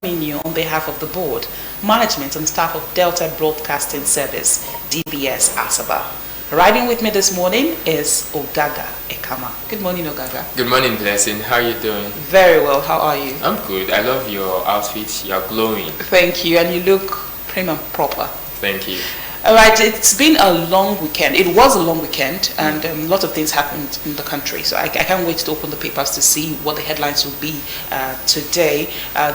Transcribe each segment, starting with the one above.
you on behalf of the board, management and staff of Delta Broadcasting Service, DBS Asaba. Riding with me this morning is Ogaga Ekama. Good morning, Ogaga. Good morning, Blessing. How are you doing? Very well. How are you? I'm good. I love your outfit. You're glowing. Thank you. And you look prim and proper. Thank you. All right. It's been a long weekend. It was a long weekend, and a lot of things happened in the country. So I can't wait to open the papers to see what the headlines will be today.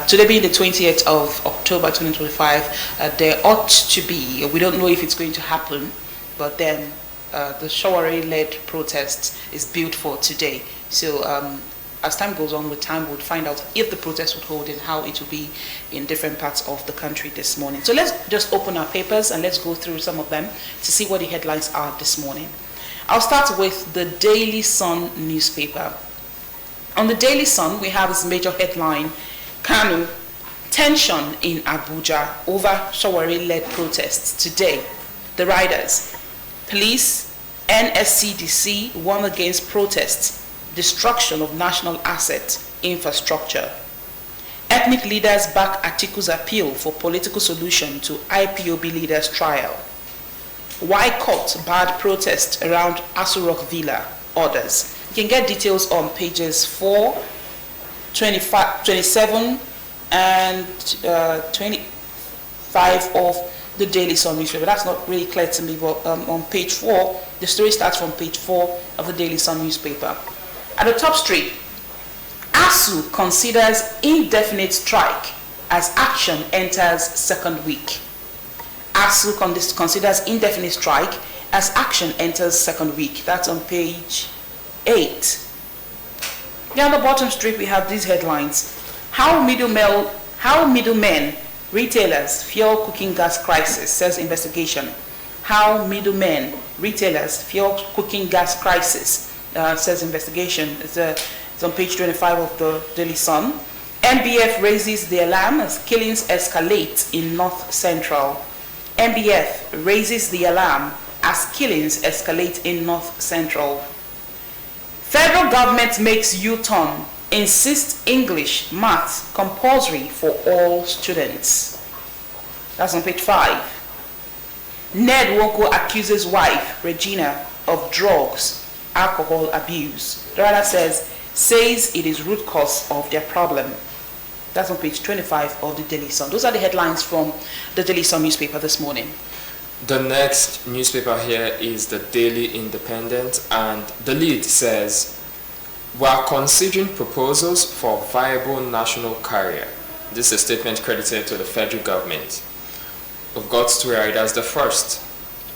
Today being the 20th of October 2025, there ought to be, we don't know if it's going to happen, but then the Shawari-led protest is built for today. So as time goes on with time, we'll find out if the protest would hold and how it will be in different parts of the country this morning. So let's just open our papers and let's go through some of them to see what the headlines are this morning. I'll start with the Daily Sun newspaper. On the Daily Sun, we have this major headline, Kanu, tension in Abuja over Shawari-led protests today. The riders, police, NSCDC warn against protests, destruction of national asset infrastructure. Ethnic leaders back Atiku's appeal for political solution to IPOB leaders' trial. Why court barred protest around Aso Rock Villa orders. You can get details on pages 4, 25, 27, and 25 of the Daily Sun newspaper. That's not really clear to me, but on page 4, the story starts from page 4 of the Daily Sun newspaper. At the top street, ASU considers indefinite strike as action enters second week. ASU considers indefinite strike as action enters second week. That's on page 8. Then on the bottom street, we have these headlines. How middlemen, retailers, fuel cooking gas crisis, says investigation. How middlemen, retailers, fuel cooking gas crisis, says investigation. It's on page 25 of the Daily Sun. NBF raises the alarm as killings escalate in North Central. NBF raises the alarm as killings escalate in North Central. Federal government makes U-turn, insists English, maths compulsory for all students. That's on page 5. Ned Nwoko accuses wife, Regina, of drugs, alcohol abuse. The writer says it is root cause of their problem. That's on page 25 of the Daily Sun. Those are the headlines from the Daily Sun newspaper this morning. The next newspaper here is the Daily Independent, and the lead says, "We are considering proposals for viable national carrier." This is a statement credited to the federal government. We've got two riders. The first,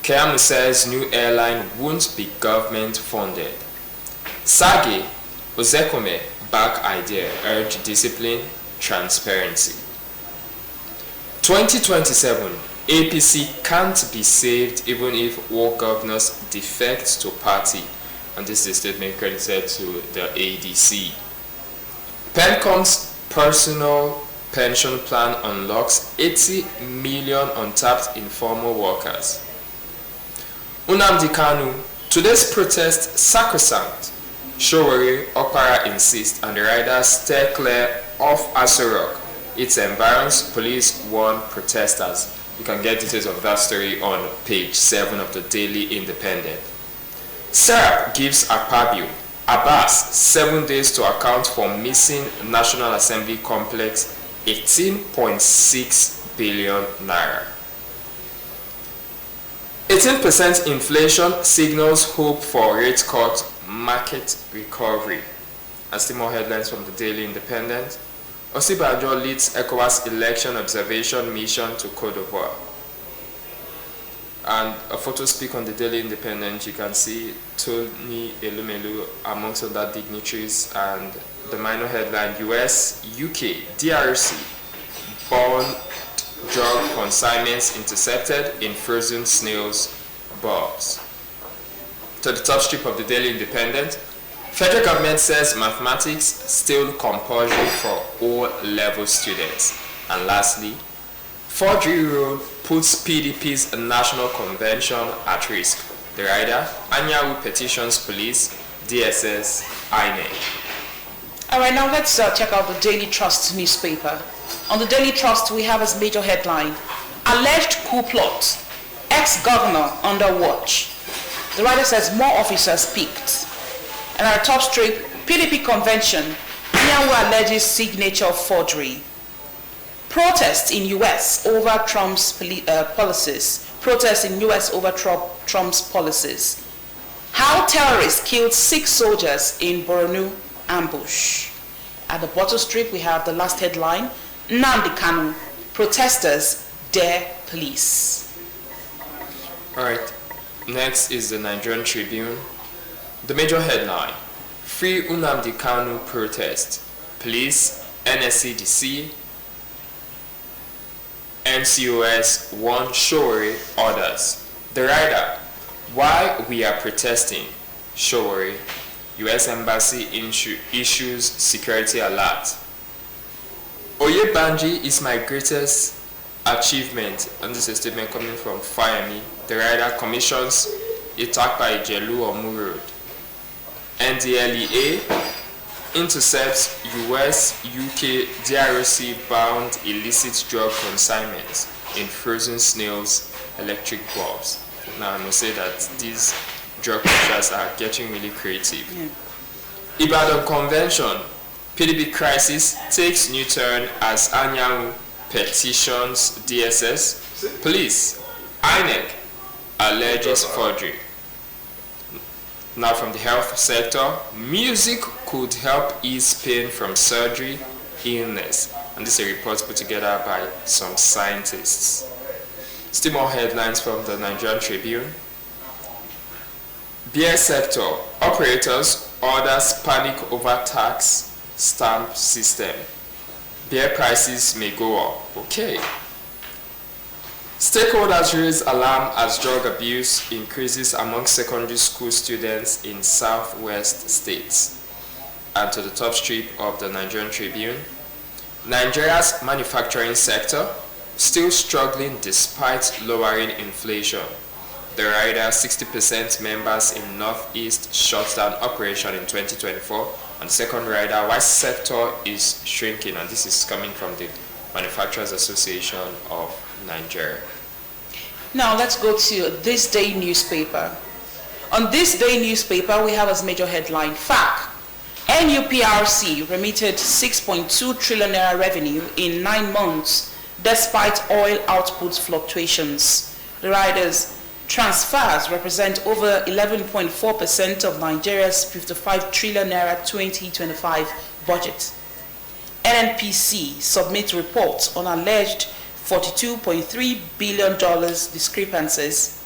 Keyamo says new airline won't be government funded. Sagi Ozekome back idea, urge discipline, transparency. 2027, APC can't be saved even if all governors defect to party. And this is a statement credited to the ADC. PENCOM's personal pension plan unlocks 80 million untapped informal workers. Nnamdi Kanu, today's protest sacrosanct. Shawari Okpara insists and the riders steer clear of Aso Rock. It embarrasses police warn protesters. You can get details of that story on page 7 of the Daily Independent. Serap gives Akpabio Abbas 7 days to account for missing National Assembly complex 18.6 billion naira. 18% inflation signals hope for rate cut, market recovery. And still more headlines from the Daily Independent. Osibanjo leads ECOWAS election observation mission to Cote d'Ivoire. And a photo speak on the Daily Independent. You can see Tony Elumelu amongst other dignitaries, and the minor headline, US, UK, DRC, bond drug consignments intercepted in frozen snails box. To the top strip of the Daily Independent, federal government says mathematics still compulsory for O-level students. And lastly, forgery rule puts PDP's national convention at risk. The rider, Anyanwu petitions police, DSS, INEC. All right, now let's check out the Daily Trust newspaper. On the Daily Trust, we have as major headline, alleged coup plot, ex-governor under watch. The writer says more officers picked. And our top strip, PDP convention, Anyanwu alleges signature forgery. Protests in U.S. over Trump's policies. Protests in U.S. over Trump's policies. How terrorists killed 6 soldiers in Borno ambush. At the bottom strip, we have the last headline, Nnamdi Kanu, protesters dare police. All right, next is the Nigerian Tribune. The major headline, Free Nnamdi Kanu protest. Police, NSCDC, NCOS warn Sowore orders. The writer, why we are protesting. Sowore, U.S. Embassy issues security alert. Oyebanji is my greatest achievement. And this is a statement coming from Fayemi. The writer commissions attack by Jelu Omu Road. NDLEA intercepts US, UK, DRC bound illicit drug consignments in frozen snails, electric bulbs. Now I must say that these drug pushers are getting really creative. Ibadan Convention, PDP crisis takes new turn as Anyanwu petitions DSS. Police, INEC alleges forgery. Now from the health sector, music could help ease pain from surgery, illness. And this is a report put together by some scientists. Still more headlines from the Nigerian Tribune. Beer sector, operators orders panic over tax stamp system. Beer prices may go up. Okay. Stakeholders raise alarm as drug abuse increases among secondary school students in southwest states. And to the top strip of the Nigerian Tribune, Nigeria's manufacturing sector still struggling despite lowering inflation. The rider 60% members in Northeast shut down operation in 2024. And the second rider, why sector is shrinking, and this is coming from the Manufacturers Association of Nigeria. Now let's go to This Day newspaper. On This Day newspaper, we have as major headline, FAC, NUPRC remitted 6.2 trillion naira revenue in 9 months despite oil output fluctuations. The riders transfers represent over 11.4% of Nigeria's 55 trillion naira 2025 budget. NNPC submits reports on alleged $42.3 billion discrepancies.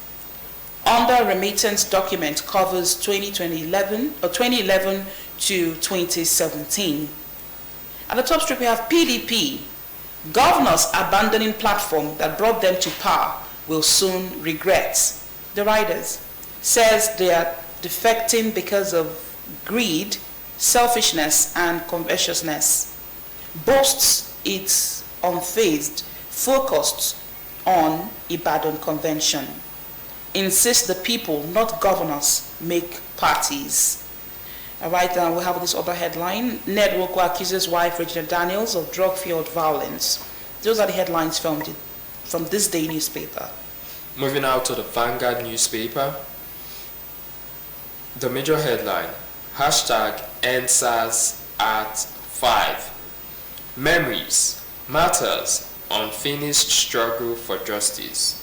Under remittance document covers 2011 to 2017. At the top strip we have PDP. Governors abandoning platform that brought them to power will soon regret. The writers says they are defecting because of greed, selfishness, and covetousness. Boasts it's unfazed, focused on Ibadan Convention. Insists the people, not governors, make parties. All right, we have this other headline. Ned Nwoko accuses wife Regina Daniels of drug-fueled violence. Those are the headlines from This Day newspaper. Moving out to the Vanguard newspaper. The major headline, #EndSARS at 5. Memories, matters, unfinished struggle for justice.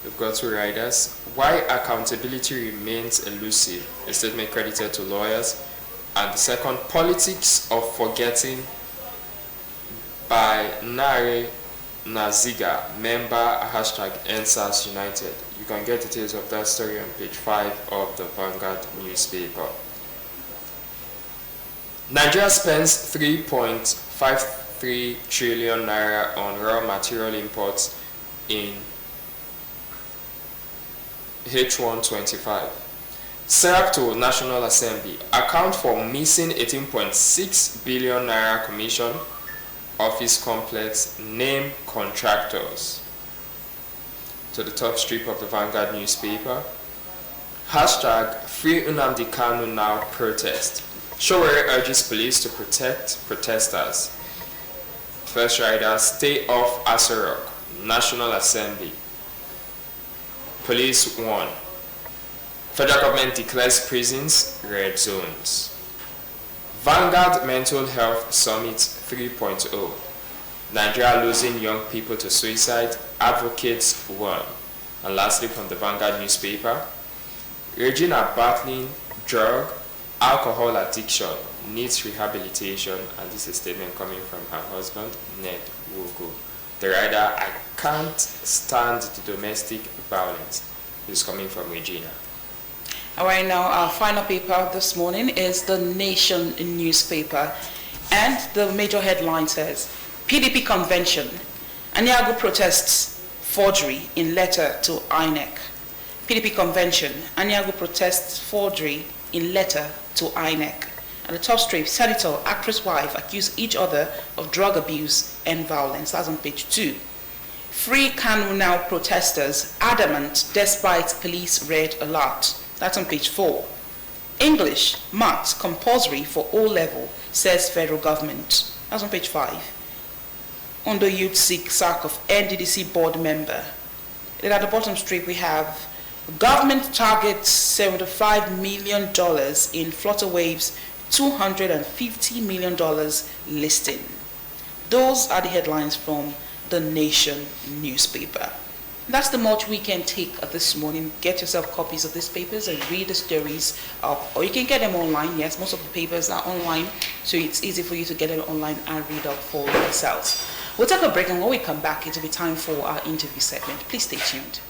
We've got 2 riders. Why accountability remains elusive, a statement credited to lawyers. And the second, politics of forgetting by Nare Naziga, member #EndSARS United. You can get details of that story on page 5 of the Vanguard newspaper. Nigeria spends 3.53 trillion naira on raw material imports in H125. SERAP to National Assembly account for missing 18.6 billion naira commission. Office complex name contractors. To the top strip of the Vanguard newspaper. #Free Nnamdi Kanu now protest. Showore urges police to protect protesters. First rider, stay off Aso Rock. National Assembly. Police warn. Federal government declares prisons red zones. Vanguard Mental Health Summit 3.0. Nigeria losing young people to suicide, advocates warn. And lastly, from the Vanguard newspaper, Regina battling drug, alcohol addiction, needs rehabilitation, and this is a statement coming from her husband, Ned Wogo. The writer, I can't stand the domestic violence. This is coming from Regina. All right, now our final paper this morning is the Nation newspaper, and the major headline says, PDP convention, Anyagu protests forgery in letter to INEC. PDP convention, Anyagu protests forgery in letter to INEC. At the top strip, senator, actress wife accuse each other of drug abuse and violence. That's on page 2. Free Kanu Now protesters adamant despite police red alert. That's on page 4. English, maths compulsory for O level, says federal government. That's on page 5. Under youth seek sack of NDDC board member. Then at the bottom strip we have government targets $75 million in Flutterwave's $250 million listing. Those are the headlines from the Nation newspaper. That's the much we can take this morning. Get yourself copies of these papers and read the stories up. Or you can get them online. Yes, most of the papers are online, so it's easy for you to get them online and read up for yourselves. We'll take a break, and when we come back, it will be time for our interview segment. Please stay tuned.